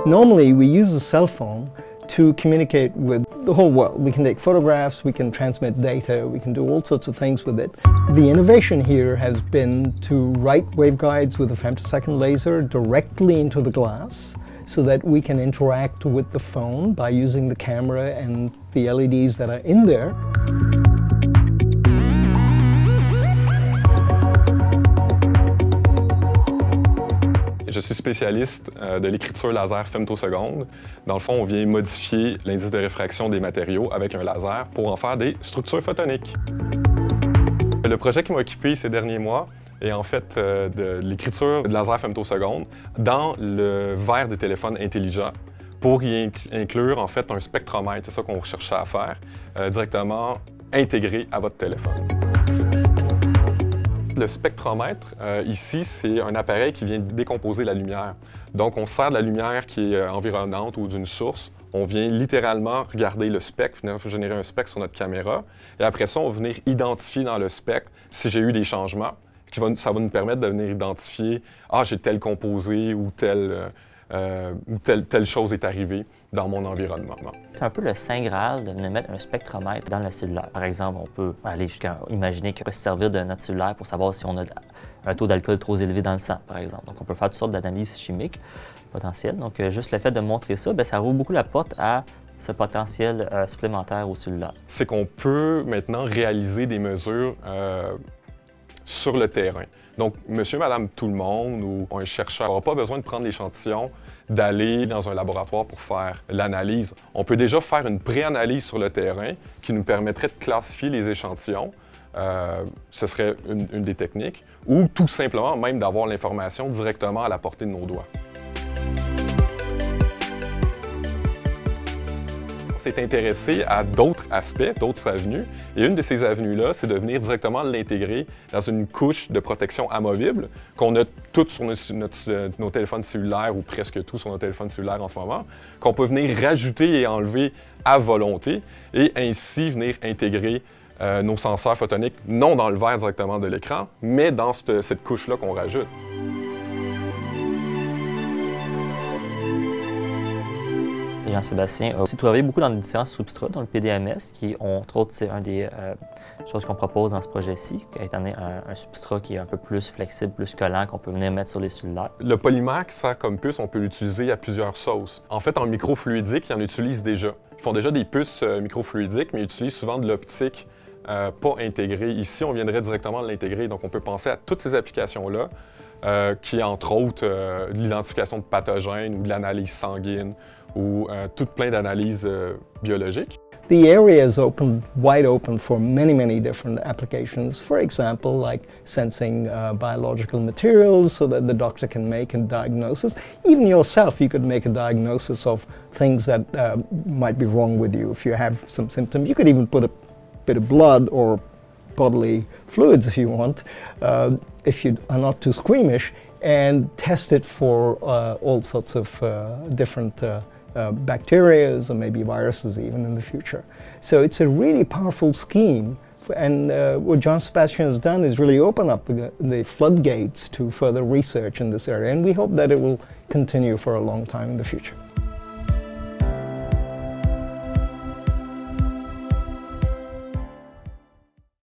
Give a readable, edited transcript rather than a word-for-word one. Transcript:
Normally, we use a cell phone to communicate with the whole world. We can take photographs, we can transmit data, we can do all sorts of things with it. The innovation here has been to write waveguides with a femtosecond laser directly into the glass so that we can interact with the phone by using the camera and the LEDs that are in there. Je suis spécialiste de l'écriture laser femtoseconde. Dans le fond, on vient modifier l'indice de réfraction des matériaux avec un laser pour en faire des structures photoniques. Le projet qui m'a occupé ces derniers mois est en fait de l'écriture de laser femtoseconde dans le verre des téléphones intelligents pour y inclure en fait un spectromètre. C'est ça qu'on cherchait à faire, directement intégré à votre téléphone. Le spectromètre, ici, c'est un appareil qui vient décomposer la lumière. Donc, on sert de la lumière qui est environnante ou d'une source. On vient littéralement regarder le spectre, venir générer un spectre sur notre caméra. Et après ça, on va venir identifier dans le spectre si j'ai eu des changements. Ça va nous permettre de venir identifier « Ah, j'ai tel composé ou telle chose est arrivée dans mon environnement. » C'est un peu le saint graal de venir mettre un spectromètre dans le cellulaire. Par exemple, on peut aller jusqu'à imaginer qu'on peut se servir de notre cellulaire pour savoir si on a un taux d'alcool trop élevé dans le sang, par exemple. Donc, on peut faire toutes sortes d'analyses chimiques potentielles. Donc, juste le fait de montrer ça, bien, ça rouvre beaucoup la porte à ce potentiel supplémentaire au cellulaire. C'est qu'on peut maintenant réaliser des mesures sur le terrain. Donc, monsieur, madame, tout le monde ou un chercheur n'aura pas besoin de prendre l'échantillon, d'aller dans un laboratoire pour faire l'analyse. On peut déjà faire une pré-analyse sur le terrain qui nous permettrait de classifier les échantillons. Ce serait une des techniques. Ou tout simplement même d'avoir l'information directement à la portée de nos doigts. On s'est intéressé à d'autres aspects, d'autres avenues. Et une de ces avenues-là, c'est de venir directement l'intégrer dans une couche de protection amovible qu'on a toutes sur nos téléphones cellulaires ou presque tous sur nos téléphones cellulaires en ce moment, qu'on peut venir rajouter et enlever à volonté et ainsi venir intégrer nos senseurs photoniques, non dans le verre directement de l'écran, mais dans cette couche-là qu'on rajoute. Jean-Sébastien a aussi travaillé beaucoup dans différents substrats, dans le PDMS, qui, entre autres, c'est une des choses qu'on propose dans ce projet-ci, étant donné un substrat qui est un peu plus flexible, plus collant, qu'on peut venir mettre sur les cellulaires. Le polymère qui sert comme puce, on peut l'utiliser à plusieurs sauces. En fait, en microfluidique, ils en utilisent déjà. Ils font déjà des puces microfluidiques, mais ils utilisent souvent de l'optique pas intégrée. Ici, on viendrait directement l'intégrer, donc on peut penser à toutes ces applications-là, qui est entre autres de l'identification de pathogènes ou de l'analyse sanguine, ou tout plein d'analyses biologiques. The area is wide open for many different applications. For example, like sensing biological materials so that the doctor can make a diagnosis. Even yourself, you could make a diagnosis of things that might be wrong with you. If you have some symptoms, you could even put a bit of blood or bodily fluids if you want, if you are not too squeamish, and test it for all sorts of different bacteria or maybe viruses even in the future. So it's a really powerful scheme, and what Jean-Sébastien has done is really open up the floodgates to further research in this area, and we hope that it will continue for a long time in the future.